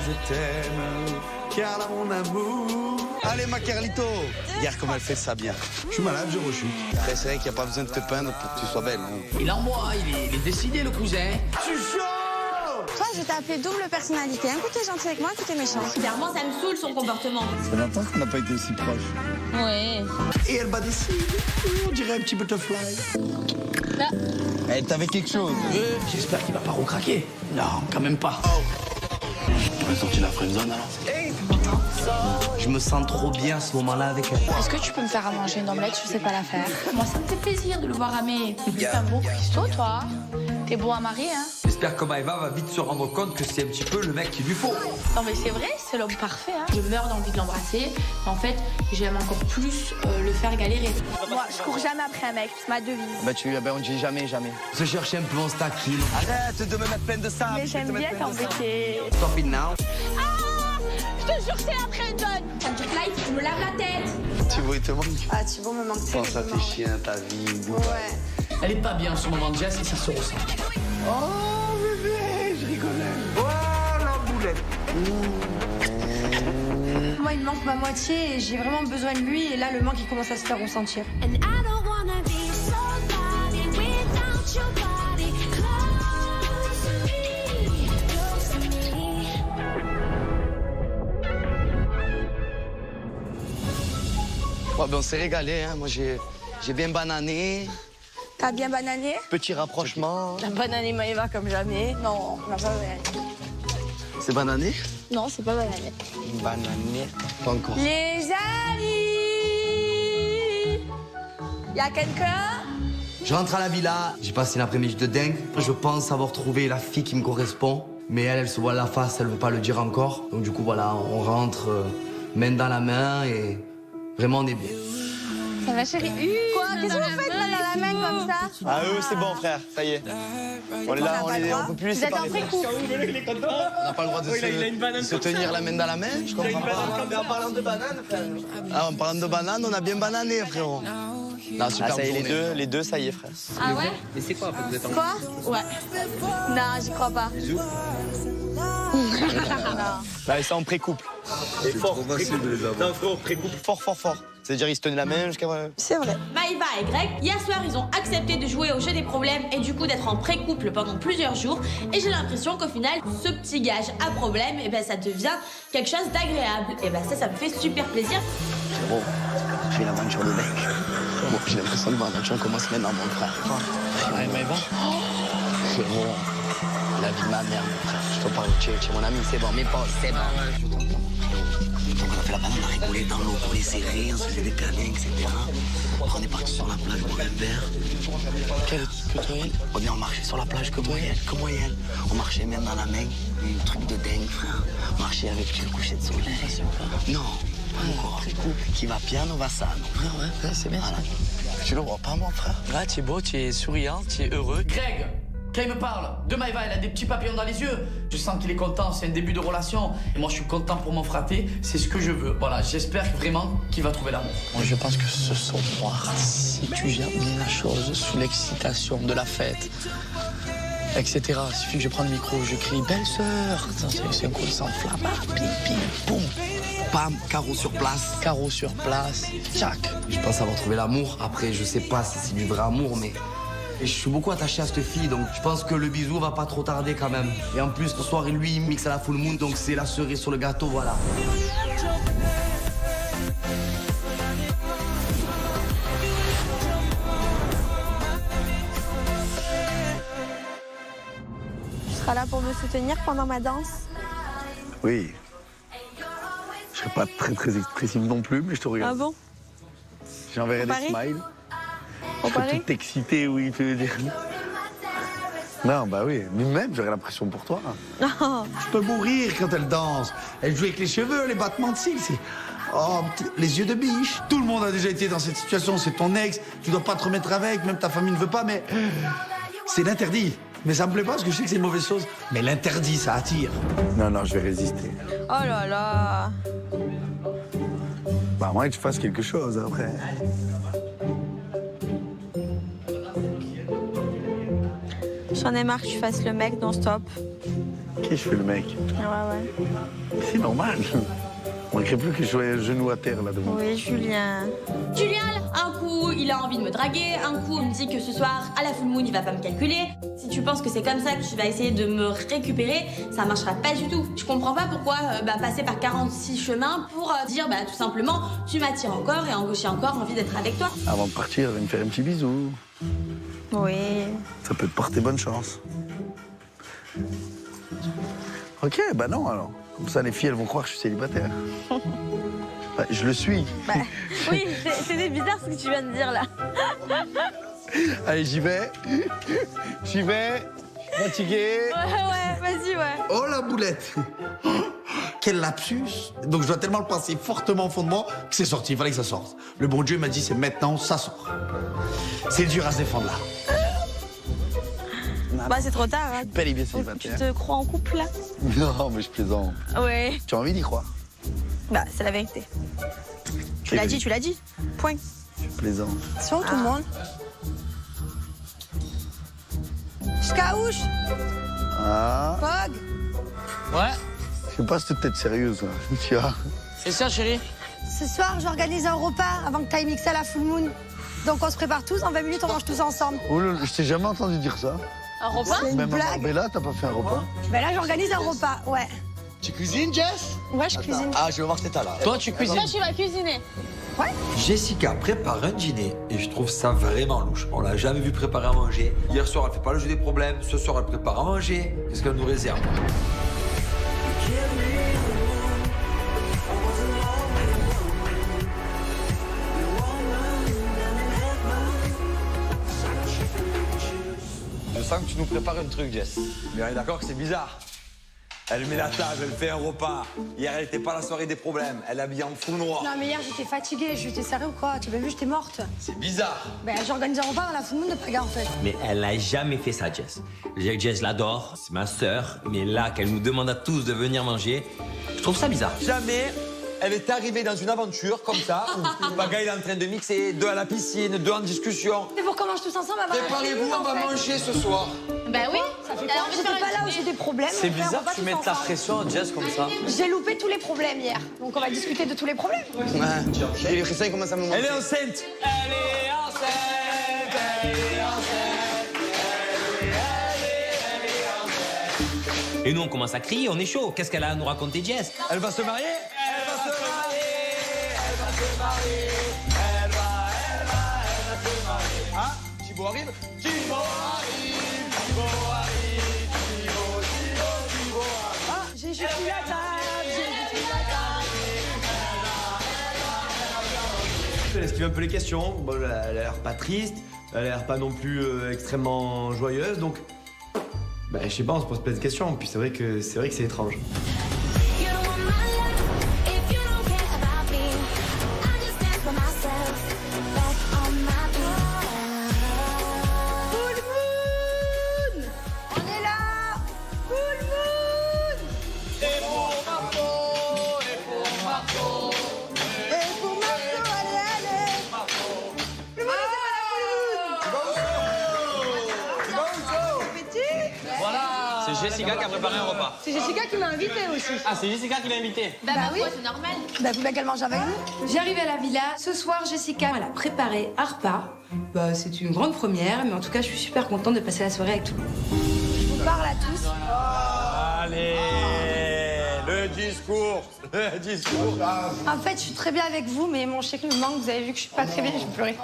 je t'aime, Carla mon amour. Allez ma Carlito, regarde comme elle fait ça bien. Je suis malade, je rechute. Après, c'est vrai qu'il n'y a pas besoin de te peindre pour que tu sois belle. Hein. Il envoie, il est décidé le cousin. Je suis chaud. Toi, je t'ai appelé double personnalité. Un coup t'es gentil avec moi, un coup t'es méchant. Clairement, ça me saoule son comportement. Ça fait longtemps qu'on n'a pas été aussi proches. Ouais. Et elle m'a décidé, on dirait un petit butterfly. Là. Elle t'avait quelque chose. J'espère qu'il va pas recraquer. Non, quand même pas. Tu m'as sorti la friendzone alors? Je me sens trop bien à ce moment-là avec elle. Est-ce que tu peux me faire à manger une omelette? Je sais pas la faire. Moi, ça me fait plaisir de le voir ramer. T'es un beau cuistot, toi. T'es beau à marier, hein? J'espère que Maëva va vite se rendre compte que c'est un petit peu le mec qu'il lui faut. Non, mais c'est vrai, c'est l'homme parfait, hein? Je meurs d'envie de l'embrasser. En fait, j'aime encore plus le faire galérer. Moi, je cours jamais après un mec, c'est ma devise. On dit jamais. Se chercher un peu en stacking. Arrête de me mettre plein de sable. Mais j'aime bien t'embêter. Stop it now. Je te jure, c'est la friendzone. Ça me dit life, je me lave la tête. Thibaut, il te manque. Ah, Thibaut me manque Pense à tes chiens, ta vie. Ouais. Elle est pas bien en ce moment de Jess et ça se ressent. Oh bébé, je rigolais. Voilà la boulette. Moi, il me manque ma moitié et j'ai vraiment besoin de lui. Et là, le manque, il commence à se faire ressentir. Ouais, ben on s'est régalé, hein. Moi j'ai bien banané. T'as bien banané? Petit rapprochement. T'as banané Maëva comme jamais. Non, on n'a pas banané. C'est banané? Non, c'est pas banané. Banané. Pas encore. Les amis! Y'a quelqu'un? Je rentre à la villa, j'ai passé une après-midi de dingue. Je pense avoir trouvé la fille qui me correspond. Mais elle se voit la face, elle veut pas le dire encore. Donc du coup, voilà, on rentre main dans la main et vraiment on est bien. Ça va, chérie? Quoi? Qu'est-ce que vous faites là dans la main comme ça? Ah c'est bon frère, ça y est. On est là, on peut plus les Vous êtes en séparer. pré-couple. On n'a pas le droit de se tenir la main dans la main, je comprends pas. Mais en parlant de banane, frère. Ah, en parlant de banane, on a bien banané, frérot. Non, super Ah ça y est, journée. les deux, ça y est frère. Ah ouais? Mais c'est quoi, vous êtes en Quoi? Ouais. Non, j'y crois pas. Bah c'est en pré-couple. Et fort, non frérot, pré-couple fort. C'est-à-dire ils se tenaient la main jusqu'à... C'est vrai. Maëva et Greg, hier soir, ils ont accepté de jouer au jeu des problèmes et du coup d'être en pré-couple pendant plusieurs jours. Et j'ai l'impression qu'au final, ce petit gage à problème, et ben ça devient quelque chose d'agréable. Et ben ça me fait super plaisir. Frérot, j'ai l'aventure de mec. Bon, j'ai l'impression que l'aventure commence maintenant, mon frère. Ouais, mais bon. Frérot, la vie de ma mère, mon frère. Je te parle, tu es mon ami, c'est bon, mes potes, c'est bon. Donc on a fait la banane, on a rigolé dans l'eau pour les serrer, on se faisait des câlins, etc. Après on est parti sur la plage, boire un verre. Que toi, elle? On est marché sur la plage comme moyenne. On marchait même dans la main, un truc de dingue, frère. On marchait avec le coucher de soleil. Non, pas encore. Qui va piano, va sano. Ouais, c'est bien Voilà. ça. Tu le vois pas, mon frère? Là, tu es beau, tu es souriant, tu es heureux. Greg, quand il me parle de Maëva, elle a des petits papillons dans les yeux. Je sens qu'il est content, c'est un début de relation. Et moi, je suis content pour mon fraté, c'est ce que je veux. Voilà, j'espère vraiment qu'il va trouver l'amour. Moi, je pense que ce soir, si tu gères bien la chose sous l'excitation de la fête, etc. Il suffit que je prenne le micro, je crie « Belle sœur !» C'est un coup sans flamme. Pim, boum. Pam, carreau sur place. Carreau sur place. Tchac. Je pense avoir trouvé l'amour. Après, je sais pas si c'est du vrai amour, mais... Et je suis beaucoup attaché à cette fille, donc je pense que le bisou va pas trop tarder quand même. Et en plus, ce soir, lui, il mixe à la full moon, donc c'est la cerise sur le gâteau, voilà. Tu seras là pour me soutenir pendant ma danse? Oui. Je serai pas très expressif non plus, mais je te regarde. Ah bon? J'enverrai des Paris? smiles. Au Je serai Paris? tout excité, oui, tu veux dire. Non, bah oui, mais même j'aurais l'impression pour toi. Je peux mourir quand elle danse. Elle joue avec les cheveux, les battements de cils, c'est... Oh, les yeux de biche. Tout le monde a déjà été dans cette situation, c'est ton ex, tu dois pas te remettre avec, même ta famille ne veut pas, mais... C'est l'interdit. Mais ça me plaît pas parce que je sais que c'est une mauvaise chose. Mais l'interdit, ça attire. Non, je vais résister. Oh là là. Bah, moi, que tu fasses quelque chose après. J'en ai marre que tu fasses le mec non-stop. Ok, je fais le mec. Ouais. C'est normal. On ne manquerait plus que je sois un genou à terre là devant. Oui, Julien. Julien, un coup, il a envie de me draguer, un coup, il me dit que ce soir, à la full moon, il va pas me calculer. Si tu penses que c'est comme ça que tu vas essayer de me récupérer, ça marchera pas du tout. Je comprends pas pourquoi passer par 46 chemins pour dire tout simplement, tu m'attires encore et j'ai encore envie d'être avec toi. Avant de partir, viens me faire un petit bisou. Oui. Ça peut te porter bonne chance. Ok, bah non alors. Comme ça, les filles, elles vont croire que je suis célibataire. Bah, je le suis. Oui, c'était bizarre ce que tu viens de dire là. Allez, j'y vais. J'y vais. Fatigué. Ouais, vas-y, ouais. Oh, la boulette. Quel lapsus. Donc, je dois tellement le penser fortement au fond de moi que c'est sorti. Il fallait que ça sorte. Le bon Dieu m'a dit, c'est maintenant, ça sort. C'est dur à se défendre, là. Bah, c'est trop tard. Hein. Bel et bien Tu célibataire. te crois en couple, là? Non, mais je plaisante. Ouais. Tu as envie d'y croire? Bah, c'est la vérité. Tu l'as dit. Point. Je plaisante. Attention, tout le monde. Scaouche. Ah. Pog. Ouais, Je sais pas si t'es sérieuse, là. Tu vois. c'est ça, chérie. Ce soir, j'organise un repas avant que t'ailles mixer à la full moon. Donc on se prépare tous, en 20 minutes, on mange tous ensemble. Oh là là, je t'ai jamais entendu dire ça. Un repas? C'est une Même à blague. Marbella, t'as pas fait un repas? Ben là, j'organise un repas, ouais. Tu cuisines, Jess? Ouais, je cuisine. Ah, je vais voir cet état-là. Toi, tu cuisines. Toi, tu vas cuisiner. Jessica prépare un dîner et je trouve ça vraiment louche. On l'a jamais vu préparer à manger. Hier soir, elle fait pas le jeu des problèmes. Ce soir, elle prépare à manger. Qu'est-ce qu'elle nous réserve? Je sens que tu nous prépares un truc, Jess. Mais on est d'accord que c'est bizarre. Elle met la table, elle fait un repas. Hier, elle était pas à la soirée des problèmes. Elle est habillée en fou noir. Non, mais hier, j'étais fatiguée. J'étais sérieux ou quoi? Tu m'as vu, j'étais morte. C'est bizarre. Ben, j'organise un repas dans la full moon de Praga, en fait. Mais elle n'a jamais fait ça, Jess. Jess l'adore, c'est ma sœur, mais là, qu'elle nous demande à tous de venir manger, je trouve ça bizarre. Jamais elle est arrivée dans une aventure comme ça, où Paga il est en train de mixer, deux à la piscine, deux en discussion. C'est pour qu'on mange tous ensemble avant la full Préparez-vous, moon, on va en fait. manger ce soir. Bah oui. Ça fait quoi? J'étais pas là où j'ai des problèmes. C'est on fait un bizarre repas que tu tous mettes la ensemble. pression, Jess, comme ça. J'ai loupé tous les problèmes hier. Donc on va discuter de tous les problèmes. Ouais, j'ai l'impression qu'il commence à me monter. Elle est enceinte. Elle est enceinte. Elle est enceinte. Et nous, on commence à crier, on est chaud. Qu'est-ce qu'elle a à nous raconter, Jess? Elle va se marier? Elle va se marier. Elle va se marier. Elle va se marier. Ah, Thibaut arrive. Thibaut arrive. Thibaut arrive. Thibaut arrive. Ah, j'ai juste mis la table. J'ai juste mis la table. Elle esquive un peu les questions. Bon, elle a l'air pas triste, elle a l'air pas non plus extrêmement joyeuse, donc je sais pas, on se pose plein de questions. Puis c'est vrai que c'est étrange. On est là. Full moon. Et pour Marceau, et pour Marceau. Et pour Marceau, allez, allez. Le monde, c'est pas la full moon. Voilà. C'est Jessica qui a préparé un repas. C'est Jessica qui m'a invité aussi. Ah, c'est Jessica qui l'a invité. Bah oui. c'est normal. Bah, vous voulez qu'elle mange avec nous? J'arrive à la villa. Ce soir, Jessica, elle a préparé un repas. Bah, c'est une grande première, mais en tout cas, je suis super contente de passer la soirée avec tout le monde. Je vous parle à tous. Allez, le discours. En fait, je suis très bien avec vous, mais mon chéri me manque. Vous avez vu que je suis pas très bien, je vais pleurer.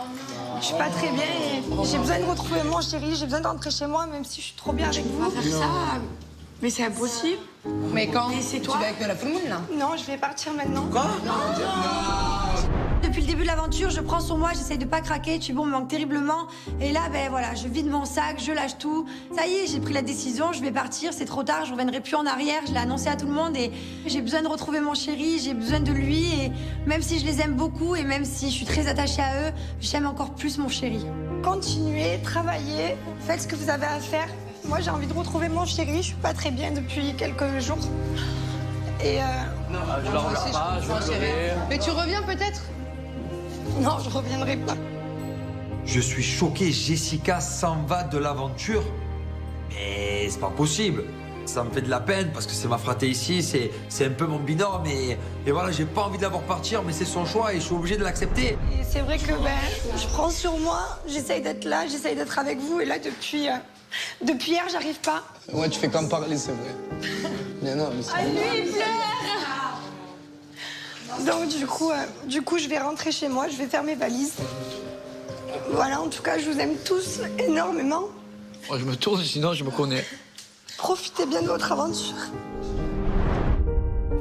Je suis pas très bien et j'ai besoin de retrouver mon chéri. J'ai besoin de rentrer chez moi, même si je suis trop bien avec vous. Faire ça, mais c'est impossible. Mais quand? Et c'est toi? Tu vas avec la full moon, là? Non, je vais partir maintenant. Quoi? Depuis le début de l'aventure, je prends sur moi, j'essaye de pas craquer. Tubon me manque terriblement. Et là, ben voilà, je vide mon sac, je lâche tout. Ça y est, j'ai pris la décision, je vais partir. C'est trop tard, je reviendrai plus en arrière. Je l'ai annoncé à tout le monde et j'ai besoin de retrouver mon chéri. J'ai besoin de lui et même si je les aime beaucoup et même si je suis très attachée à eux, j'aime encore plus mon chéri. Continuez, travaillez, faites ce que vous avez à faire. Moi, j'ai envie de retrouver mon chéri. Je suis pas très bien depuis quelques jours. Et Je la regarde pas, je vais pleurer. Mais tu reviens peut-être? non, je reviendrai pas. Je suis choqué, Jessica s'en va de l'aventure. Mais c'est pas possible. Ça me fait de la peine parce que c'est ma fratée ici, c'est un peu mon binôme et voilà, j'ai pas envie de la voir partir, mais c'est son choix et je suis obligé de l'accepter. Et c'est vrai que je prends sur moi, j'essaye d'être là, j'essaye d'être avec vous et là depuis hier, j'arrive pas. Ouais, tu fais comme parler, c'est vrai. Mais non, mais c'est... Ah, lui, il pleure. Donc du coup, je vais rentrer chez moi, je vais faire mes valises. Voilà, en tout cas, je vous aime tous énormément. Moi, je me tourne, sinon je me connais. Profitez bien de votre aventure.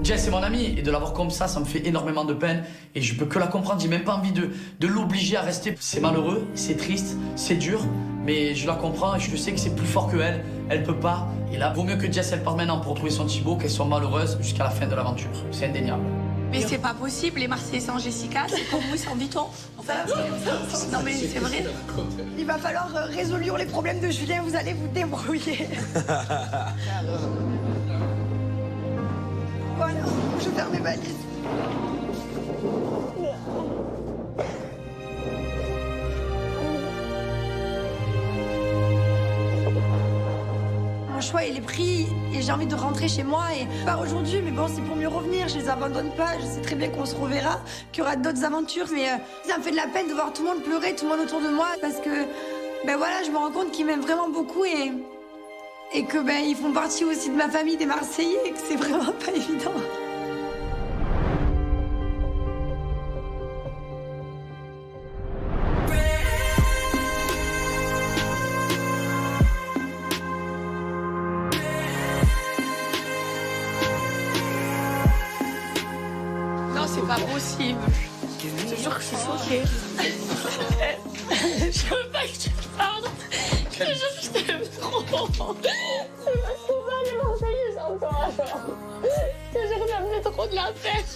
Jess est mon ami et de l'avoir comme ça me fait énormément de peine et je peux que la comprendre. J'ai même pas envie de l'obliger à rester. C'est malheureux, c'est triste, c'est dur, mais je la comprends et je sais que c'est plus fort que elle. Elle peut pas. Et là, vaut mieux que Jess elle parte maintenant pour retrouver son Thibaut qu'elle soit malheureuse jusqu'à la fin de l'aventure. C'est indéniable. Mais c'est pas possible, les Marseillais sans Jessica, c'est pour vous sans Viton. Enfin, non mais c'est vrai. Il va falloir résoudre les problèmes de Julien, vous allez vous débrouiller. Voilà, je vais faire mes valises. Mon choix, il est pris et j'ai envie de rentrer chez moi et pas aujourd'hui, mais bon, c'est pour mieux revenir. Je les abandonne pas. Je sais très bien qu'on se reverra, qu'il y aura d'autres aventures, mais ça me fait de la peine de voir tout le monde pleurer, tout le monde autour de moi, parce que, voilà, je me rends compte qu'ils m'aiment vraiment beaucoup et que, ils font partie aussi de ma famille des Marseillais et que c'est vraiment pas évident. C'est pas possible. Je te jure que je suis choquée. Je veux pas que tu parles. Je te jure que je t'aime trop. C'est pas les Marseillais, c'est encore alors. Je te jure que ça me fait trop de la peine.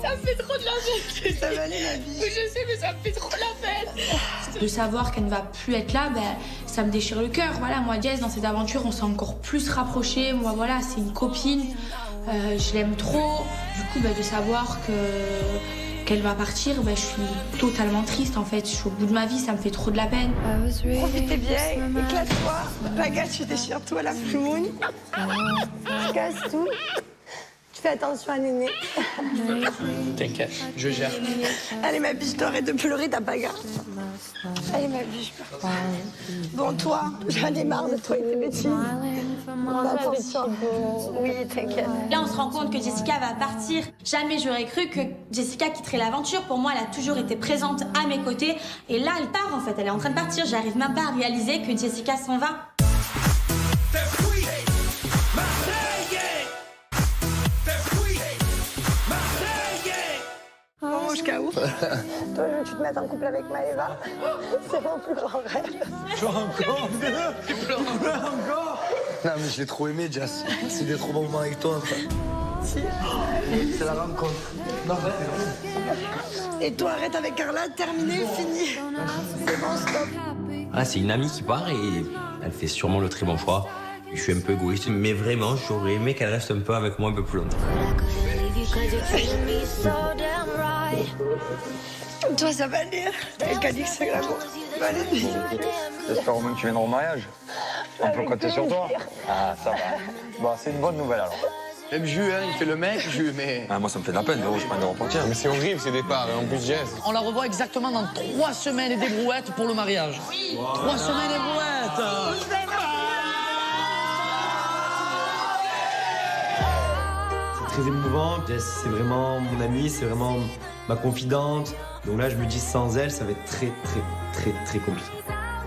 Ça me fait trop de la peine. Ça va aller la vie. Je sais, mais ça me fait trop la peine. De savoir qu'elle ne va plus être là, ça me déchire le cœur. Voilà, moi, Jess, dans cette aventure, on s'est encore plus rapprochés. Moi, voilà, c'est une copine. Je l'aime trop. Du coup, de savoir qu'elle va partir, je suis totalement triste en fait. Je suis au bout de ma vie, ça me fait trop de la peine. Profitez bien, éclate-toi. Baguette, tu déchires tout à la plumoune. Tu casses tout. Tu fais attention à Néné. T'inquiète, je gère. Allez, ma biche, t'arrêtes de pleurer, t'as pas garde. Allez, ma biche. Bon, toi, j'en ai marre de toi et tes bêtises. Attention. Oui, t'inquiète. Là, on se rend compte que Jessica va partir. Jamais j'aurais cru que Jessica quitterait l'aventure. Pour moi, elle a toujours été présente à mes côtés. Et là, elle part, en fait. Elle est en train de partir. J'arrive même pas à réaliser que Jessica s'en va. Bon, je KO. Toi, je veux que tu te mettes en couple avec Maëva. C'est mon plus grand rêve. Tu pleures encore. Non, mais je l'ai trop aimé, Jess. C'est des trop bons moments avec toi. Si. C'est la rencontre. Non, et toi, arrête avec Carla, terminé, fini. C'est bon, stop. Ah, c'est une amie qui part et elle fait sûrement le très bon choix. Je suis un peu égoïste, mais vraiment, j'aurais aimé qu'elle reste un peu avec moi un peu plus longtemps. Toi, ça va aller. Elle a dit que c'est l'amour. J'espère au moins que tu viendras au mariage. On peut compter sur toi. Ah, ça va. Bon, c'est une bonne nouvelle alors. Même Jus, il fait le mec, Jus, mais... Ah, moi, ça me fait de la peine, je prends de repartir. Mais c'est horrible ces départs, en plus Jess. On la revoit exactement dans 3 semaines et des brouettes pour le mariage. Oui. 3 semaines et brouettes. C'est très émouvant. Jess, c'est vraiment mon amie, c'est vraiment ma confidente. Donc là, je me dis, sans elle, ça va être très, très, très, très compliqué.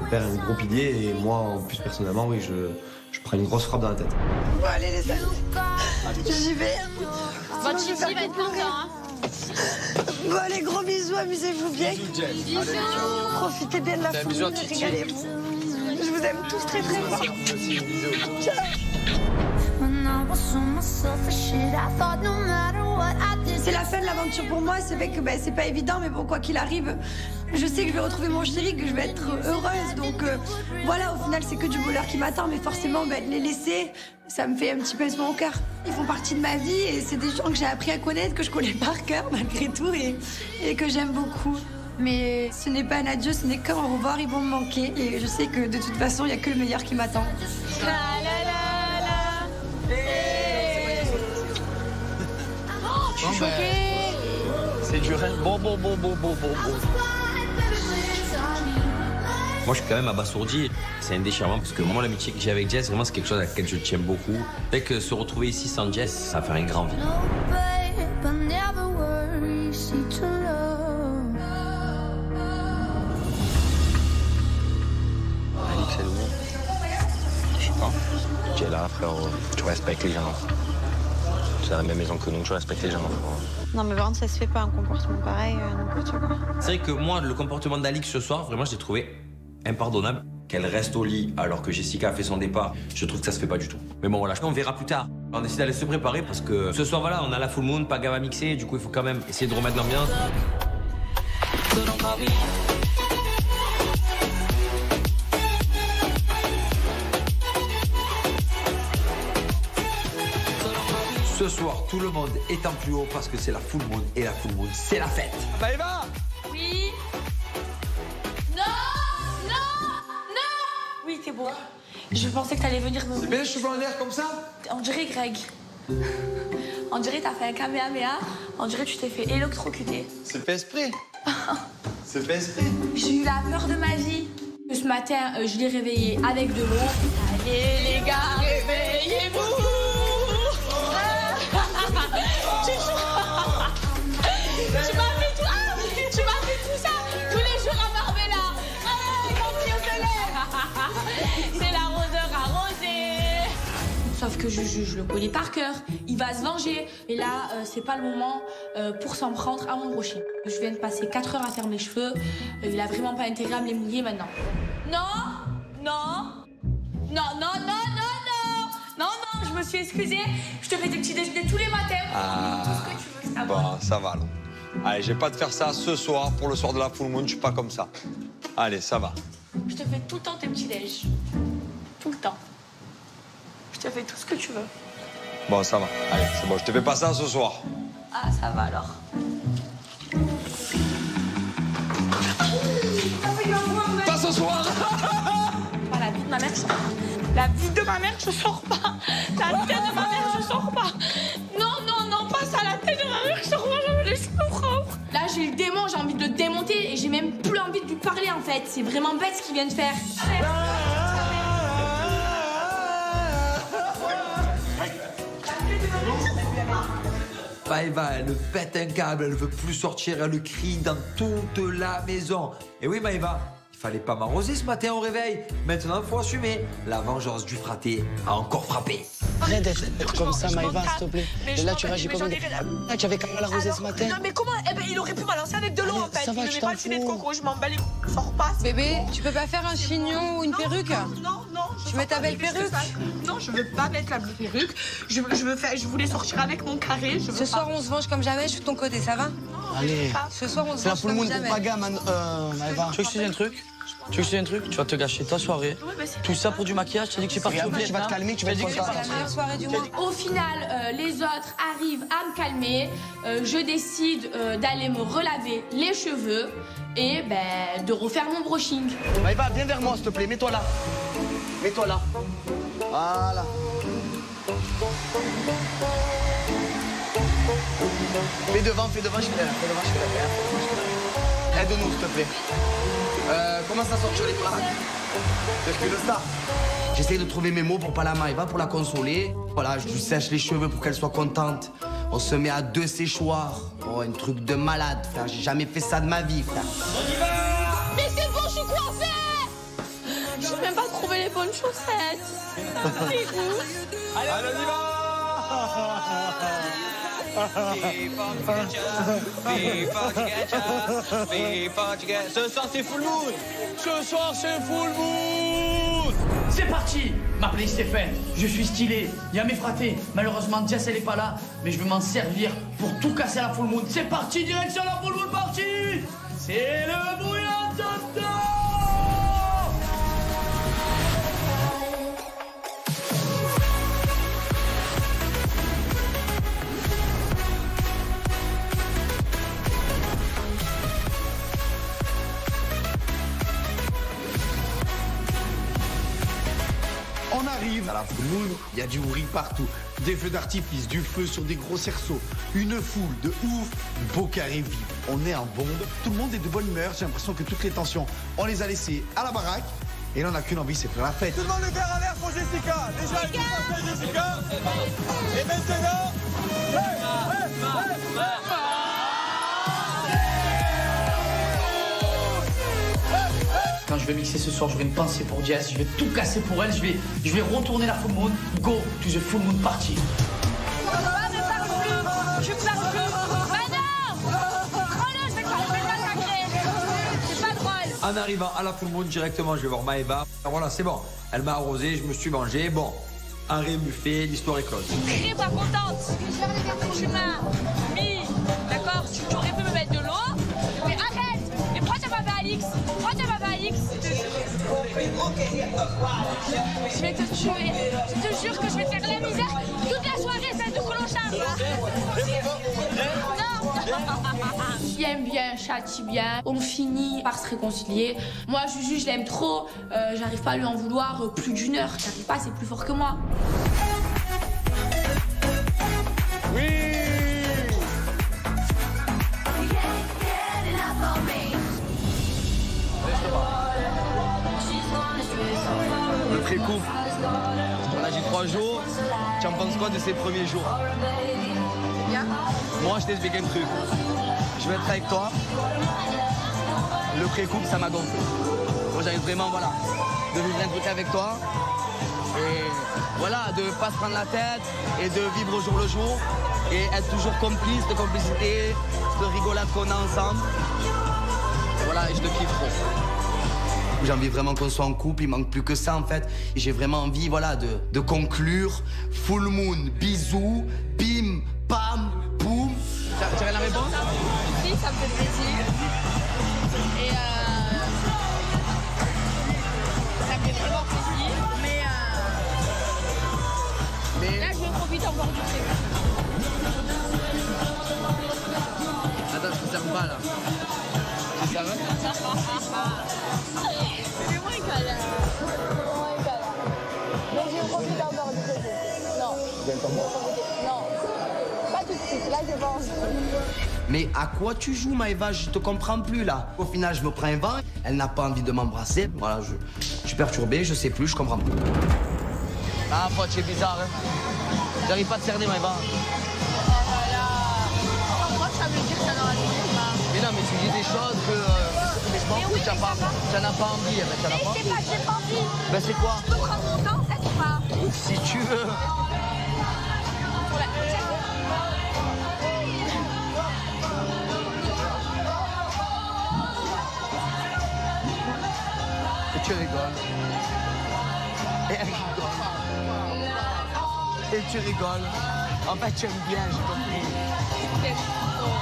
Mon père est un gros pilier et moi, en plus, personnellement, oui, je prends une grosse frappe dans la tête. Bon, allez, les amis. J'y vais. Votre chichi va être content, hein. Bon, allez, gros bisous, amusez-vous bien. Bisous. Profitez bien de la foule, régalez-vous. Je vous aime tous très, très fort. Ciao. C'est la fin de l'aventure pour moi, c'est vrai que c'est pas évident, mais bon, quoi qu'il arrive, je sais que je vais retrouver mon chéri, que je vais être heureuse, donc voilà, au final c'est que du bonheur qui m'attend, mais forcément de les laisser, ça me fait un petit pincement au cœur. Ils font partie de ma vie et c'est des gens que j'ai appris à connaître, que je connais par cœur malgré tout et que j'aime beaucoup. Mais ce n'est pas un adieu, ce n'est qu'un au revoir, ils vont me manquer. Et je sais que de toute façon, il n'y a que le meilleur qui m'attend. Je suis choquée. C'est dur, hein. Bon. Moi, je suis quand même abasourdi. C'est un déchirement parce que moi, l'amitié que j'ai avec Jess, vraiment, c'est quelque chose à laquelle je tiens beaucoup. Fait que se retrouver ici sans Jess, ça va faire un grand vide. Alix, elle est où? Je sais pas. Tu es là, frérot. Tu respectes les gens. C'est la même maison que nous, tu respectes les gens. Non, mais par contre, ça se fait pas un comportement pareil, n'importe quoi. C'est vrai que moi, le comportement d'Alix ce soir, vraiment, je l'ai trouvé impardonnable. Qu'elle reste au lit alors que Jessica a fait son départ, je trouve que ça se fait pas du tout. Mais bon, voilà, on verra plus tard. On décide d'aller se préparer parce que ce soir, voilà, on a la full moon, pas Gava mixé, du coup, il faut quand même essayer de remettre l'ambiance. Ce soir, tout le monde est en plus haut parce que c'est la full moon et la full moon, c'est la fête. Maëva! Oui. Non. Oui, t'es beau. Je pensais que t'allais venir me... C'est bien les cheveux en l'air comme ça? On dirait Greg. On dirait t'as fait un kamehameha. On dirait tu t'es fait électrocuter. C'est fait exprès. C'est fait exprès. J'ai eu la peur de ma vie. Ce matin, je l'ai réveillé avec de l'eau. Allez les gars, réveillez-vous. Tu m'as fait tout ça tous les jours à Marbella. Allez, mon pied au soleil. C'est l'arroseur arrosé. Sauf que je le connais par cœur. Il va se venger. Et là, c'est pas le moment pour s'en prendre à mon brushing. Je viens de passer 4 heures à faire mes cheveux. Il a vraiment pas intérêt à me les mouiller maintenant. Non, je me suis excusée. Je te fais des petits déjeuners tous les matins. Tout ce que tu veux savoir. Bon, ça va, alors. Allez, je vais pas te faire ça ce soir pour le soir de la full moon, je suis pas comme ça. Allez, ça va. Je te fais tout le temps tes petits déj. Tout le temps. Je te fais tout ce que tu veux. Bon, ça va. Allez, c'est bon, je te fais pas ça ce soir. Ah, ça va alors. Pas ce soir. Pas la vie de ma mère, je sors pas. La vie de ma mère, je sors pas. La tête de ma mère, je sors pas. Non, pas ça. La tête de ma mère, je sors pas. Je me laisse pas propre. Là, j'ai le démon, j'ai envie de le démonter et j'ai même plus envie de lui parler en fait. C'est vraiment bête ce qu'il vient de faire. Maëva, elle pète un câble, elle veut plus sortir, elle crie dans toute la maison. Et oui, Maëva, il fallait pas m'arroser ce matin au réveil. Maintenant, il faut assumer. La vengeance du fraté a encore frappé. Arrête d'être comme ça, Maëva, s'il te plaît. Et là, tu réagis comme une... Ah, tu avais qu'à l'arroser ce matin. Non, mais comment? Eh ben, il aurait pu balancer avec de l'eau en fait. Ça va, Il ne tu met t'en pas le filet de fous. coco, je m'en bats les couilles. Sors pas. Bébé, tu peux pas faire un chignon ou une perruque? Non. Tu mets ta belle perruque? Non, je veux pas mettre la perruque. Je voulais sortir avec mon carré. Ce soir, on se venge comme jamais, je suis de ton côté, ça va? Allez. Ce soir, on se C'est la venge full comme moon pour jamais. Paga, Maëva. Tu veux que je te dise un truc? Tu vas te gâcher ta soirée. Tout ça pour du maquillage, tu as dit que tu es parti au Vietnam. Tu vas te calmer, tu vas être content. C'est la meilleure soirée du monde. Au final, les autres arrivent à me calmer. Je décide d'aller me relaver les cheveux et de refaire mon brushing. Maëva, viens vers moi, s'il te plaît. Mets-toi là. Mets-toi là. Voilà. Fais devant, je fais la. Aide-nous, s'il te plaît. Comment ça sortir les plaques? Je suis le star. J'essaie de trouver mes mots pour parler à Maëva, pour la consoler. Voilà, je lui sèche les cheveux pour qu'elle soit contente. On se met à 2 séchoirs. Oh, un truc de malade, frère. J'ai jamais fait ça de ma vie, frère. Mais c'est bon, je suis coincée! J'ai même pas trouvé les bonnes chaussettes. C'est où? Allez, on y va. Ce soir c'est full moon. C'est parti. M'appelez Stéphane, je suis stylé, il y a mes fratés. Malheureusement, Jess elle est pas là, mais je vais m'en servir pour tout casser à la full moon. C'est parti, direction la full moon, parti. C'est le bouillon total. à la full moon, il y a du bruit partout. Des feux d'artifice, du feu sur des gros cerceaux, une foule de ouf, beau carré vide. On est en bombe, tout le monde est de bonne humeur, j'ai l'impression que toutes les tensions, on les a laissées à la baraque. Et là, on n'a qu'une envie, c'est faire la fête. Tout le monde le verre à l'air pour Jessica. Déjà, il faut passer Jessica. Et maintenant... Quand je vais mixer ce soir, j'aurai une pensée pour Jess, je vais tout casser pour elle, je vais retourner la full moon, go to the full moon party. Je parle plus. Bah non. Chrono, je vais pas sacré. C'est pas drôle. En arrivant à la full moon, directement, je vais voir Maëva. Voilà, c'est bon. Elle m'a arrosé, je me suis vengé. Bon, un rébuffé, l'histoire est close. Très pas contente. Tu m'as mis, d'accord, tu aurais pu me mettre de l'eau. Mais arrête. Mais pourquoi t'as pas fait Alix? Je vais te tuer. Je te jure que je vais te faire la misère toute la soirée, c'est tout clochard. Non. Qui aime bien, châtie bien. On finit par se réconcilier. Moi, Juju, je l'aime trop. J'arrive pas à lui en vouloir plus d'1 heure. J'arrive pas, c'est plus fort que moi. Oui. Le pré-couple, on a dit 3 jours. Tu en penses quoi de ces premiers jours? Bien. Moi, je t'explique un truc. Je vais être avec toi. Le pré-couple, ça m'a gonflé. Moi, j'arrive vraiment, voilà, de vivre un truc avec toi. Et voilà, de ne pas se prendre la tête et de vivre au jour le jour. Et être toujours complice, de complicité, de rigolade qu'on a ensemble. Et voilà, et je te kiffe trop. J'ai envie vraiment qu'on soit en couple, il manque plus que ça en fait. J'ai vraiment envie, voilà, de conclure. Full moon, bisous, bim, pam, boum. Tu as la réponse? Si, ça me fait plaisir. Et ça me fait vraiment plaisir. Mais là, je veux profiter encore du truc. Attends, je te sers pas là. Tu sers? C'est moins câlin. Mais je profite encore du truc. Non, pas tout de suite. Là, je pense. Mais à quoi tu joues, Maëva? Je te comprends plus là. Au final, je me prends un vent. Elle n'a pas envie de m'embrasser. Voilà, je suis perturbé, je sais plus, je comprends plus. Ah, pote, c'est bizarre, hein. J'arrive pas à te cerner, Maëva. Oh là. Moi, ça veut dire que ça n'aura pas. Mais non, mais tu dis des choses que. Mais je m'en fous, tu n'as pas envie. Eh ben, tu n'as pas envie. Mais c'est pas que j'ai pas envie. Ben, c'est quoi? Je peux prendre mon temps, peut-être ou pas? Si tu veux. Pour la... Et tu rigoles. Et elle rigole. Et tu rigoles. En fait, tu aimes bien, j'ai compris. C'est trop.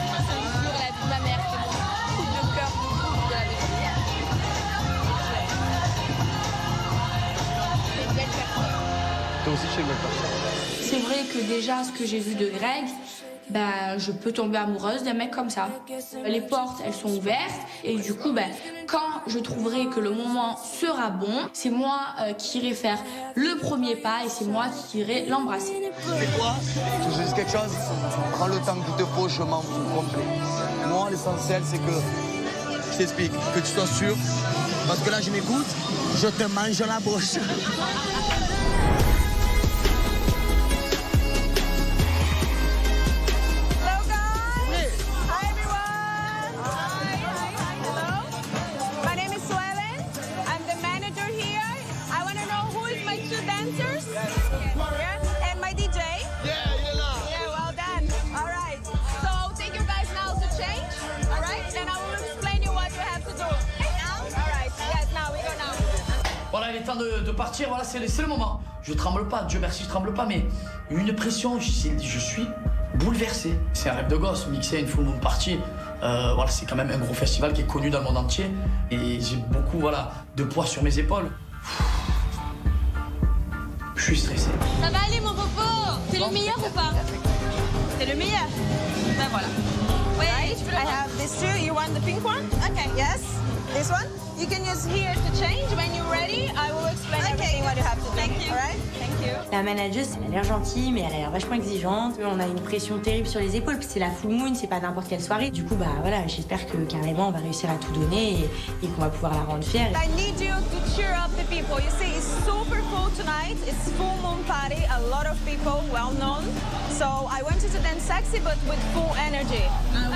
Je te jure, la vie de ma mère, c'est mon coup de cœur de la vie. C'est une belle personne. Toi aussi, tu es une belle personne. C'est vrai que déjà, ce que j'ai vu de Greg, ben, je peux tomber amoureuse d'un mec comme ça. Les portes, elles sont ouvertes. Et du coup, ben, quand je trouverai que le moment sera bon, c'est moi qui irai faire le premier pas et c'est moi qui irai l'embrasser. C'est quoi? Tu veux juste quelque chose? Prends le temps qu'il te faut, je m'en fous complet. Moi, l'essentiel, c'est que... Je t'explique, que tu sois sûr. Parce que là, je m'écoute, je te mange dans la bouche. Voilà, il est temps de partir, voilà, c'est le moment. Je tremble pas, Dieu merci, je tremble pas, mais une pression, je suis bouleversé. C'est un rêve de gosse, mixer une full moon party. Voilà, c'est quand même un gros festival qui est connu dans le monde entier. Et j'ai beaucoup, voilà, de poids sur mes épaules. Je suis stressé. Ça va aller, mon popo? C'est le meilleur ou pas? C'est le meilleur. Ben voilà. Wait, I have this too. You want the pink one? Okay, yes. This one? You can use here to change. When you're ready, I will explain everything what you have to do. Thank you. All right? Thank you. La manageuse, elle a l'air gentille, mais elle a l'air vachement exigeante. On a une pression terrible sur les épaules, parce que c'est la full moon, c'est pas n'importe quelle soirée. Du coup, bah voilà, j'espère que carrément on va réussir à tout donner et qu'on va pouvoir la rendre fière. I need you to cheer up the people. You see, it's super full tonight. It's full moon party. A lot of people, well known. So I want you to dance sexy, but with full energy.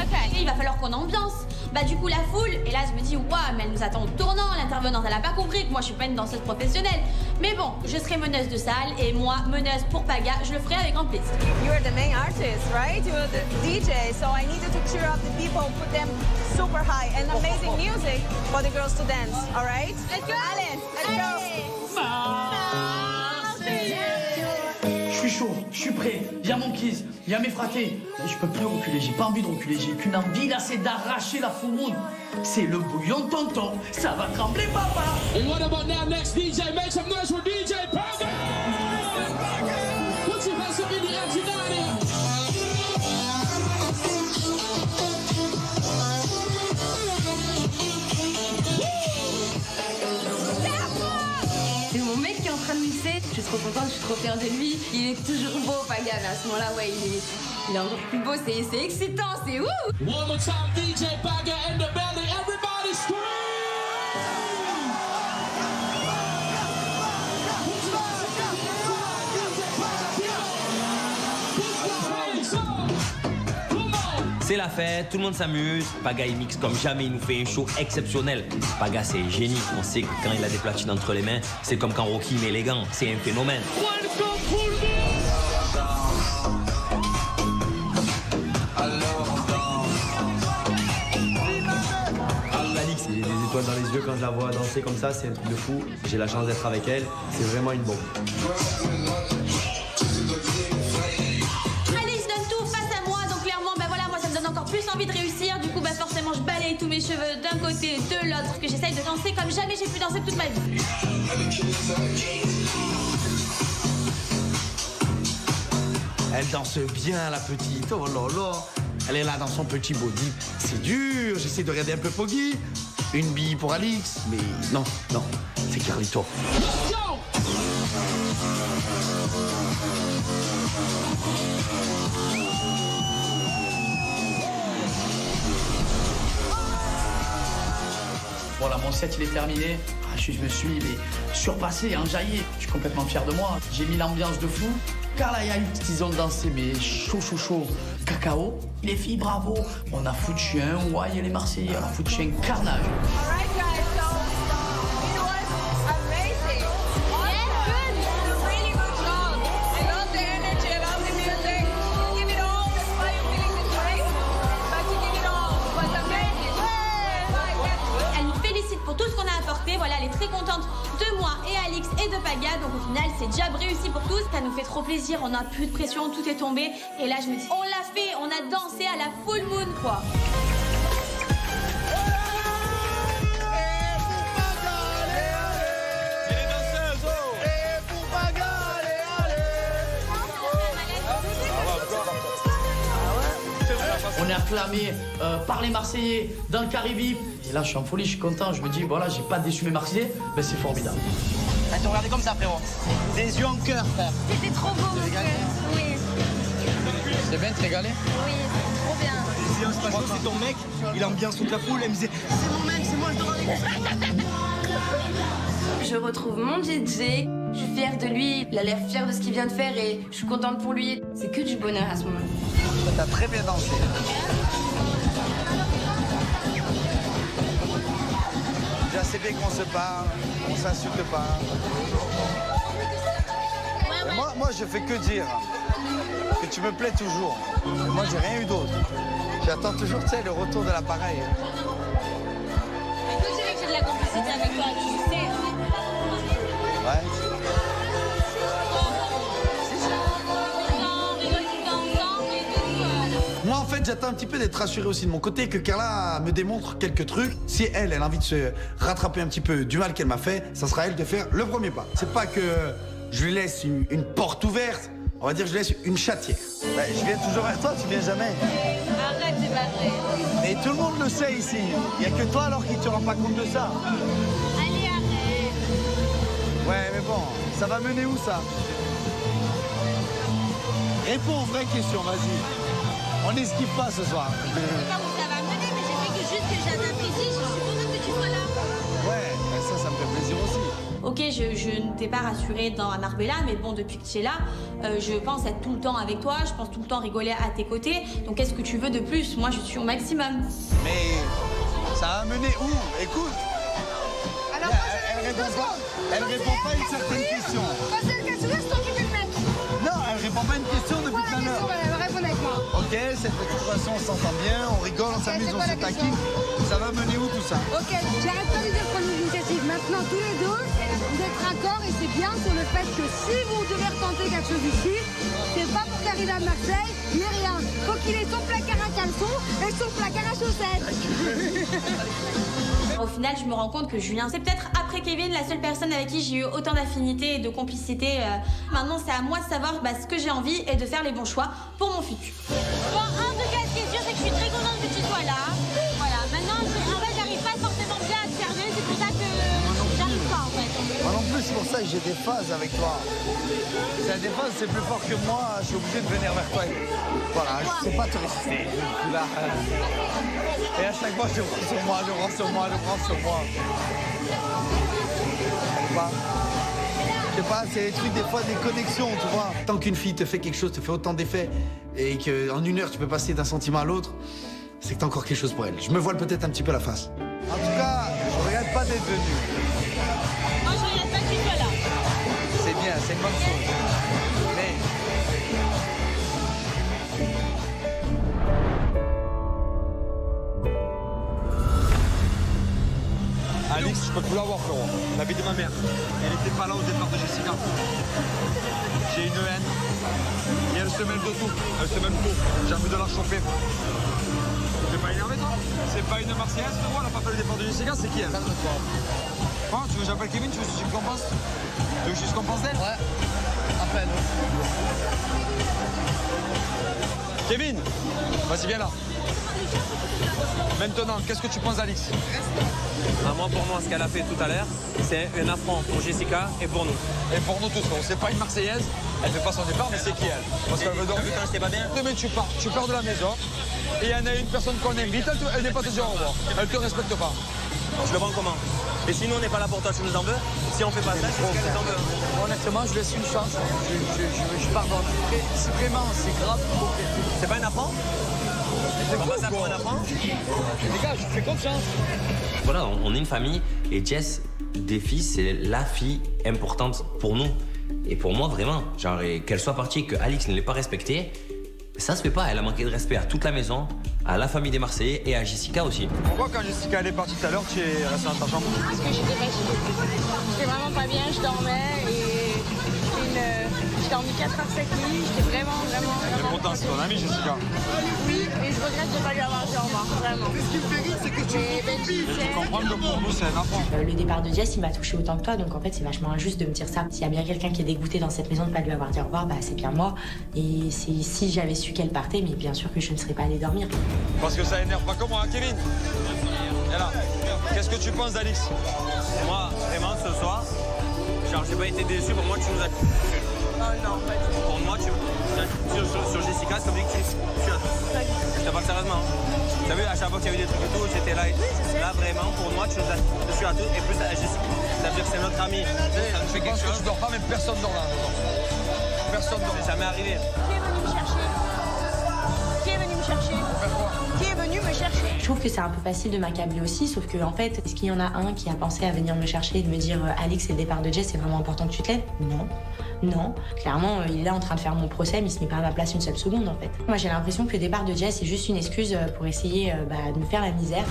Ok. Il va falloir qu'on ambiance. Bah du coup la foule, et là je me dis waouh, mais elle nous attend au tournant. L'intervenante elle a pas compris que moi je suis pas une danseuse professionnelle. Mais bon, je serai meneuse de salle et moi meneuse pour Paga, je le ferai avec grand plaisir. You are the main artist, right? You are the DJ, so I need you to cheer up the people, put them super high and amazing music for the girls to dance. All right? Let's go. Allez, let's go. Je suis chaud, je suis prêt, il y a mon kiss, il y a mes fratés. Mais je peux plus reculer, j'ai pas envie de reculer, j'ai qu'une envie là, c'est d'arracher la full moon. C'est le bouillon de tonton, ça va trembler papa. And what about now next DJ? Make some noise for DJ Paga! Put your hands up in the air tonight. C'est mon mec qui est en train de mixer. Je suis trop contente, je suis trop fière de lui. Il est toujours beau, Paga, mais à ce moment-là, ouais, il est encore plus beau. C'est excitant, c'est ouh! One more time, DJ Paga in the building. Everybody scream! C'est la fête, tout le monde s'amuse. Paga il mixe comme jamais, il nous fait un show exceptionnel. Paga c'est un génie, on sait que quand il a des platines entre les mains, c'est comme quand Rocky met les gants, c'est un phénomène. Alix, j'ai des étoiles dans les yeux quand je la vois danser comme ça, c'est un truc de fou. J'ai la chance d'être avec elle, c'est vraiment une bombe. Envie de réussir, du coup bah forcément je balaye tous mes cheveux d'un côté, de l'autre, que j'essaye de danser comme jamais j'ai pu danser toute ma vie. Elle danse bien la petite, oh là là. Elle est là dans son petit body. C'est dur, j'essaie de regarder un peu Poggy. Une bille pour Alix, mais non, c'est Carlito. Voilà, mon set il est terminé. Je me suis surpassé, enjaillé. Je suis complètement fier de moi. J'ai mis l'ambiance de fou. Carla et Alix, ils ont dansé, mais chaud. Cacao. Les filles, bravo. On a foutu un Why et les Marseillais. On a foutu un carnage. Pour tout ce qu'on a apporté, voilà, elle est très contente de moi et Alix et de Paga, donc au final c'est job réussi pour tous, ça nous fait trop plaisir, on n'a plus de pression, tout est tombé, et là je me dis, on l'a fait, on a dansé à la full moon quoi. On est acclamé par les Marseillais dans le carré VIP. Et là, je suis en folie, je suis content. Je me dis, voilà, j'ai pas déçu mes Marseillais. Ben, c'est formidable. Ah, te regardez comme ça, frérot. Des yeux en cœur, frère. C'était trop beau, mon frère. Oui. C'est bien de te régaler? Oui, trop bien. C'est ton mec, il ambiance toute la foule. Elle me disait, c'est mon mec, c'est moi, je te rends. Je retrouve mon DJ. Je suis fière de lui. Il a l'air fier de ce qu'il vient de faire et je suis contente pour lui. C'est que du bonheur à ce moment. T'as très bien dansé. Déjà, c'est bien qu'on se parle, on s'insulte pas. Moi, je fais que dire que tu me plais toujours. Et moi, j'ai rien eu d'autre. J'attends toujours, tu sais, le retour de l'appareil. Mais que j'ai de la complicité avec toi, tu sais. Ouais. Moi, en fait, j'attends un petit peu d'être rassuré aussi de mon côté, que Carla me démontre quelques trucs. Si elle a envie de se rattraper un petit peu du mal qu'elle m'a fait, ça sera à elle de faire le premier pas. C'est pas que je lui laisse une porte ouverte, On va dire que je laisse une chatière. Bah, je viens toujours vers toi, tu viens jamais. Arrête, c'est pas vrai. Mais tout le monde le sait ici. Il n'y a que toi alors qui ne te rends pas compte de ça. Allez, arrête. Ouais, mais bon, ça va mener où ça? Réponds aux vraies questions, vas-y. On n'esquive pas ce soir. Je sais pas où ça va mener, mais j'ai fait que juste que j'avais apprécié. Je suis contente que tu sois là. Ouais, ça me fait plaisir aussi. Ok, je ne t'ai pas rassurée dans Marbella, mais bon, depuis que tu es là, je pense être tout le temps avec toi, je pense tout le temps rigoler à tes côtés. Donc qu'est-ce que tu veux de plus? Moi, je suis au maximum. Mais ça va mener où? Écoute. Alors, elle répond pas à une certaine question. Quand c'est le question, c'est toi qui fais le mec. Non, elle répond pas à une question depuis tout à l'heure. Réponds avec moi. Ok, cette petite façon, on s'entend bien, on rigole, on s'amuse, on se taquine. Ça va mener où tout ça? Ok, j'arrête pas de dire prendre l'initiative. Maintenant, tous les deux, vous êtes raccord et c'est bien sur le fait que si vous devez retenter quelque chose ici, c'est pas pour qu'arrive à Marseille, ni rien. Faut qu'il ait son placard à caleçon et son placard à chaussettes. Au final, je me rends compte que Julien, c'est peut-être après Kevin la seule personne avec qui j'ai eu autant d'affinité et de complicité. Maintenant, c'est à moi de savoir ce que j'ai envie et de faire les bons choix pour mon futur. Bon, en tout cas, ce qui est sûr, c'est que je suis très contente que tu sois là. Voilà, maintenant, en fait, j'arrive pas forcément bien à te cerner, c'est pour ça que j'arrive pas, en fait. Moi non plus, c'est pour ça que j'ai des phases avec toi. C'est des phases, c'est plus fort que moi, je suis obligé de venir vers toi. Voilà, je sais pas te résister. Je suis là. Et à chaque fois, je prends sur moi, je prends sur moi, je prends sur moi. Je sais pas, c'est des trucs, des fois, des connexions, tu vois. Tant qu'une fille te fait quelque chose, te fait autant d'effets, et qu'en une heure, tu peux passer d'un sentiment à l'autre, c'est que t'as encore quelque chose pour elle. Je me voile peut-être un petit peu la face. En tout cas, je regrette pas d'être venu. Moi, je regrette pas que tu sois là. C'est bien, c'est une bonne chose. Mais... Alix, je peux plus l'avoir, frérot. La vie de ma mère. Elle était pas là au départ de Jessica. J'ai une haine. Et elle se mêle de tout. Elle se mêle de tout. J'ai envie de la choper. T'es pas énervé, toi? C'est pas une Marseillaise, frérot. Elle a pas fait le départ de Jessica, c'est qui elle? Oh, tu veux que j'appelle Kevin? Tu veux que je compense? Tu veux que je compense d'elle? Ouais. Appelle. Kevin, vas-y, viens là. Maintenant, qu'est-ce que tu penses d'Alix? Moi, pour moi, ce qu'elle a fait tout à l'heure, c'est un affront pour Jessica et pour nous. Et pour nous tous, c'est pas une Marseillaise, elle fait pas son départ, mais c'est qui elle? Parce qu'elle veut dormir. C'était pas bien. Mais tu pars de la maison, et il y en a une personne qu'on invite, elle n'est pas te dire au revoir. Elle te respecte pas. Je le vends comment? Et si nous, on n'est pas là pour toi, tu nous en veux? Si on fait pas ça, qu'est-ce qu'elle nous en veut? Honnêtement, je laisse une chance. Je pardonne. C'est vraiment, c'est grave. C'est pas un affront? C'est pas ça pour un affront? Les gars, je te fais confiance. Voilà, on est une famille et Jess, des filles, c'est la fille importante pour nous. Et pour moi, vraiment, genre, qu'elle soit partie et que Alix ne l'ait pas respectée, ça se fait pas. Elle a manqué de respect à toute la maison, à la famille des Marseillais et à Jessica aussi. Pourquoi quand Jessica elle est partie tout à l'heure, tu es resté dans ta chambre? Parce que j'étais fatiguée. J'étais vraiment pas bien, je dormais et j'ai dormi 4 heures cette nuit. J'étais vraiment. Mais pourtant, c'est ton amie, Jessica. Oui, et je regrette de ne pas lui avoir dit au revoir, vraiment. Ce qui me fait rire, c'est que tu Mais tu comprends que pour nous, c'est un affront. Le départ de Jess, il m'a touché autant que toi, donc en fait, c'est vachement injuste de me dire ça. S'il y a bien quelqu'un qui est dégoûté dans cette maison de ne pas lui avoir dit au revoir, c'est bien moi. Et si j'avais su qu'elle partait, mais bien sûr que je ne serais pas allée dormir. Parce que ça énerve pas comme moi, hein, Kevin. Et là, qu'est-ce que tu penses d'Alix? Moi, vraiment, ce soir, genre, j'ai pas été déçu. Pour moi, tu nous as... Non, pas du tout. Pour moi, sur Jessica, c'est comme que tu as tout. Je te parle sérieusement. Tu as vu, à chaque fois qu'il y a eu des trucs et tout, j'étais là et tout. Là, vraiment, pour moi, tu nous as dessus à tout. Et plus à Jessica. Ça veut dire que c'est notre ami. Ça nous fait quelque chose. Tu dors pas, mais personne dort là. Personne dort. C'est jamais arrivé. Qui est venu me chercher? Qui est venu me chercher? Je trouve que c'est un peu facile de m'accabler aussi, sauf que en fait, est-ce qu'il y en a un qui a pensé à venir me chercher et de me dire Alix, c'est le départ de Jess, c'est vraiment important que tu te lèves? Non. Clairement, il est là en train de faire mon procès, mais il se met pas à ma place une seule seconde en fait. Moi, j'ai l'impression que le départ de Jess est juste une excuse pour essayer de me faire la misère.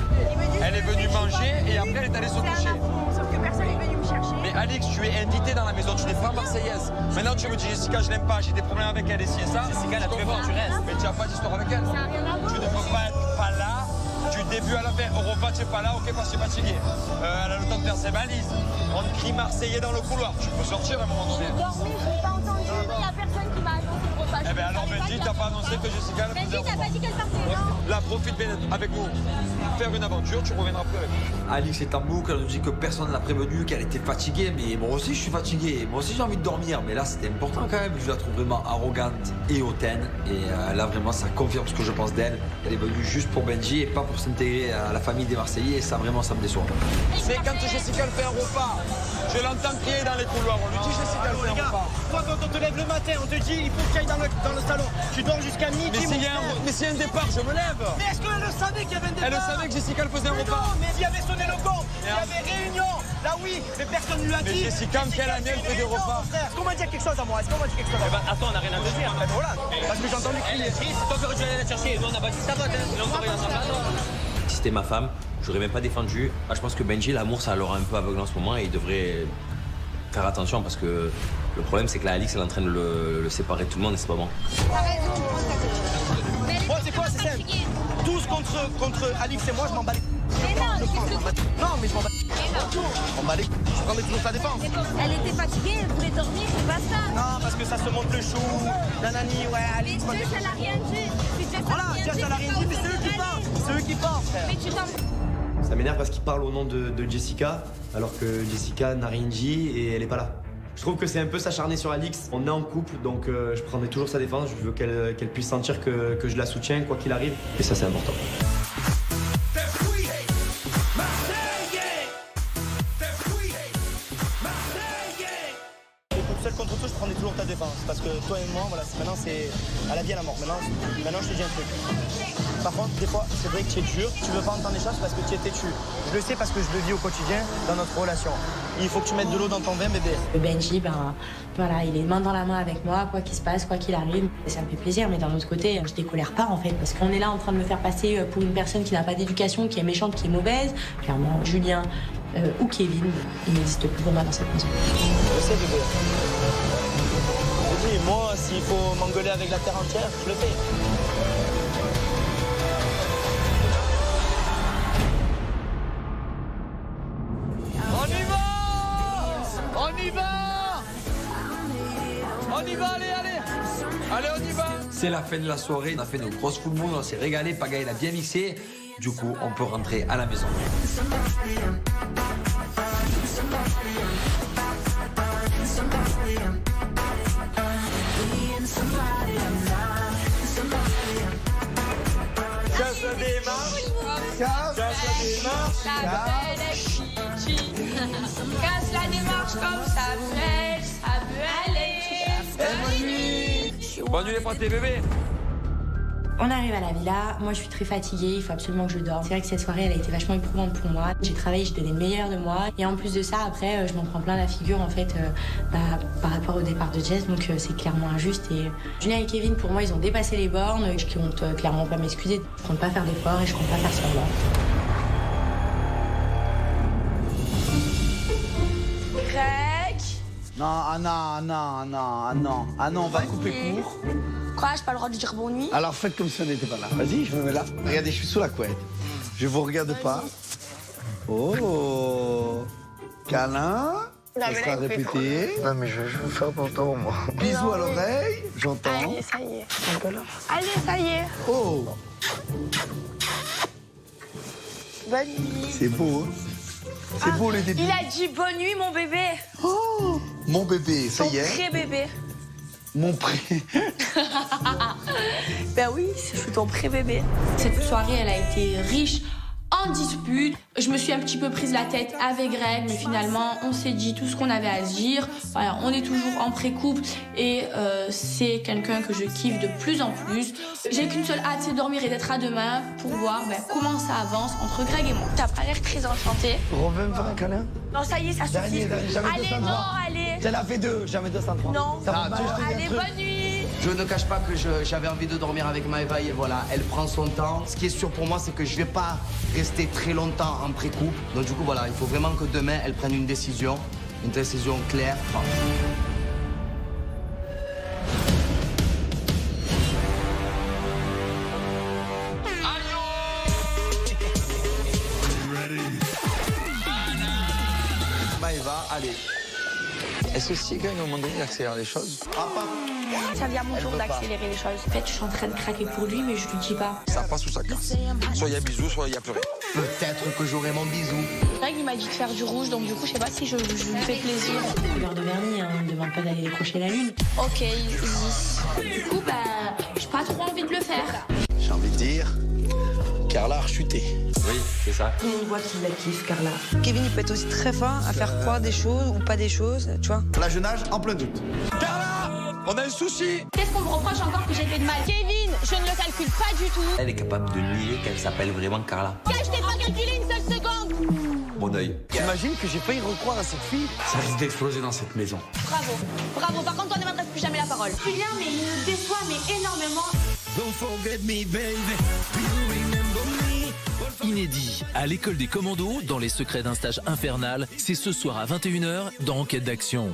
Elle est venue manger et après elle est allée se coucher. Sauf que personne n'est venu me chercher. Mais Alix, tu es invitée dans la maison, tu n'es pas marseillaise. Maintenant tu me dis Jessica, je l'aime pas, j'ai des problèmes avec elle et si et ça. Jessica, la plus forte, tu restes. Mais tu n'as pas d'histoire avec elle. Ça n'a rien à voir. Tu ne peux pas être pas là du début à la fin. Au repas, tu n'es pas là, ok, parce que tu es fatigué. Elle a le temps de faire ses valises. On crie marseillais dans le couloir. Tu peux sortir à un moment donné. J'ai dormi, je n'ai pas entendu. Il n'y a personne qui m'a annoncé pas. Eh ben alors, Benji, t'as pas annoncé que Jessica... Benji, t'as pas dit qu'elle partait, non? Là, profite bien avec nous. Faire une aventure, tu reviendras plus avec nous. Alix est en boucle, elle nous dit que personne ne l'a prévenue, qu'elle était fatiguée, mais moi aussi je suis fatigué, moi aussi j'ai envie de dormir, mais là c'était important quand même, je la trouve vraiment arrogante et hautaine, et là vraiment ça confirme ce que je pense d'elle, elle est venue juste pour Benji et pas pour s'intégrer à la famille des Marseillais, et ça vraiment ça me déçoit. Mais quand Jessica elle fait un repas, je l'entends crier dans les couloirs, on lui dit Jessica elle fait un repas. Toi quand on te lève le matin, on te dit il faut que tu ailles dans le salon, tu dors jusqu'à midi. Mais s'il y a un départ, je me lève. Mais est-ce qu'elle le savait qu'il y avait un départ? Elle savait que Jessica elle faisait un repas. Non, mais s'il y avait sonné le gong, il y avait réunion, là oui, mais personne ne lui a dit. Mais Jessica, en quelle année elle fait des repas? Est-ce qu'on m'a dit quelque chose à moi? Est-ce qu'on m'a dit quelque chose à moi? Attends, on n'a rien à te dire. Ben voilà, parce que j'ai entendu crier. C'est toi qui allais la chercher, nous on n'a pas dit ta vote, Si c'était ma femme, j'aurais même pas défendu. Je pense que Benji, l'amour, ça l'aura un peu aveugle en ce moment et il devrait faire attention parce que le problème, c'est que la Alix, elle est en train de le séparer de tout le monde et c'est pas bon. T'as raison, Moi, c'est quoi? C'est simple. Tous contre Alix et moi, je m'en bats les... Mais non, Non, mais je m'en bats les... Je m'en bats les... Je prendrais toujours sa défense. elle était fatiguée, elle voulait dormir, c'est pas ça. Non, parce que ça se monte le chou. Nanani, ouais, Alix... Mais Dieu, ça n'a rien dit. Voilà, Dieu, ça n'a rien dit, mais c'est eux qui parlent. C'est eux qui parlent, frère. Mais tu t'en... Ça m'énerve parce qu'il parle au nom de Jessica, alors que Jessica n'a rien dit et elle est pas là. Je trouve que c'est un peu s'acharner sur Alix. On est en couple, donc je prendrai toujours sa défense. Je veux qu'elle puisse sentir que je la soutiens, quoi qu'il arrive. Et ça, c'est important. Seul contre toi, je prendrai toujours ta défense. Parce que toi et moi, voilà, maintenant c'est à la vie à la mort. Maintenant je te dis un truc. Par contre, des fois, c'est vrai que tu es dur, tu veux pas entendre les choses parce que tu es têtu. Je le sais parce que je le vis au quotidien dans notre relation. Il faut que tu mettes de l'eau dans ton vin, bébé. Benji, voilà, il est main dans la main avec moi, quoi qu'il se passe, quoi qu'il arrive. Et ça me fait plaisir, mais d'un autre côté, je décolère pas en fait, parce qu'on est là en train de me faire passer pour une personne qui n'a pas d'éducation, qui est méchante, qui est mauvaise. Clairement, Julien ou Kevin, il n'existe plus pour moi dans cette maison. Je sais, bébé. Je dis, moi, s'il faut m'engueuler avec la terre entière, je le fais. On y va! On y va! On y va, allez, allez! Allez, on y va! C'est la fin de la soirée, on a fait nos grosses full moon, on s'est régalé, Pagaille a bien mixé. Du coup, on peut rentrer à la maison. Ça se démarche! Ça se démarche! Casse la démarche comme ça peut aller. Bonne nuit les potes, bébés! On arrive à la villa, moi je suis très fatiguée, il faut absolument que je dorme. C'est vrai que cette soirée elle a été vachement éprouvante pour moi. J'ai travaillé, j'ai donné le meilleur de moi. Et en plus de ça, après je m'en prends plein la figure en fait par rapport au départ de Jess, donc c'est clairement injuste. Et Julien et Kevin pour moi ils ont dépassé les bornes, je compte clairement pas m'excuser. Je compte pas faire d'efforts et je compte pas faire semblant. Greg. Non, on va couper court. Quoi, j'ai pas le droit de dire bonne nuit? Alors faites comme si on n'était pas là. Vas-y, je me mets là. Regardez, je suis sous la couette. Je vous regarde pas. Oh, câlin. Ça sera répété. Non, mais je veux faire longtemps, moi. Bisous à l'oreille, j'entends. Allez, ça y est. Allez, ça y est. Oh, Bonne nuit. c'est beau, hein. C'est beau les débuts. Il a dit bonne nuit, mon bébé. Oh, mon bébé, ça Ton y est. pré-bébé. Mon pré. Ben oui, c'est ton pré-bébé. Cette soirée, elle a été riche en disputes. Je me suis un petit peu prise la tête avec Greg, mais finalement, on s'est dit tout ce qu'on avait à se dire. Voilà, on est toujours en pré-couple et c'est quelqu'un que je kiffe de plus en plus. J'ai qu'une seule hâte, c'est de dormir et d'être à demain pour voir comment ça avance entre Greg et moi. T'as pas l'air très enchanté. Reviens me faire un câlin. Non, ça y est, ça suffit. Jamais Allez, 203. non, allez. J'en ai fait 2, jamais 203. Non. Ça va mal. Allez, bonne nuit. Je ne cache pas que j'avais envie de dormir avec Maëva et voilà, elle prend son temps. Ce qui est sûr pour moi, c'est que je vais pas rester très longtemps en pré-couple. Donc du coup, voilà, il faut vraiment que demain, elle prenne une décision claire. Enfin, Maëva, allez. Est-ce que si, quand même, à un moment donné, il accélère les choses? Ah, pas. Ça vient à mon tour d'accélérer les choses. En fait, je suis en train de craquer pour lui, mais je lui dis pas. Ça passe ou ça casse. Soit il y a bisous, soit il y a plus rien. Peut-être que j'aurai mon bisou. Greg, il m'a dit de faire du rouge, donc du coup, je sais pas si je lui fais plaisir. Couleur de vernis, hein, on ne demande pas d'aller décrocher la lune. Ok, easy. Du coup, j'ai pas trop envie de le faire. J'ai envie de dire, Carla a rechuté. Oui, c'est ça. Tout le monde voit qu'il la kiffe, Carla. Kevin, il peut être aussi très fin à faire croire des choses ou pas des choses, tu vois. La jeune âge en plein doute. Carla, on a un souci. Qu'est-ce qu'on me reproche encore que j'ai fait de mal? Kevin, je ne le calcule pas du tout. Elle est capable de nier qu'elle s'appelle vraiment Carla. Que je t'ai pas calculé une seule seconde. Bon oeil. T'imagines que j'ai failli recroire à cette fille? Ça risque d'exploser dans cette maison. Bravo, bravo. Par contre, on ne m'adresse plus jamais la parole. Julien, mais il me déçoit, mais énormément. Don't forget me, baby. Inédit, à l'école des commandos, dans les secrets d'un stage infernal, c'est ce soir à 21h dans Enquête d'action.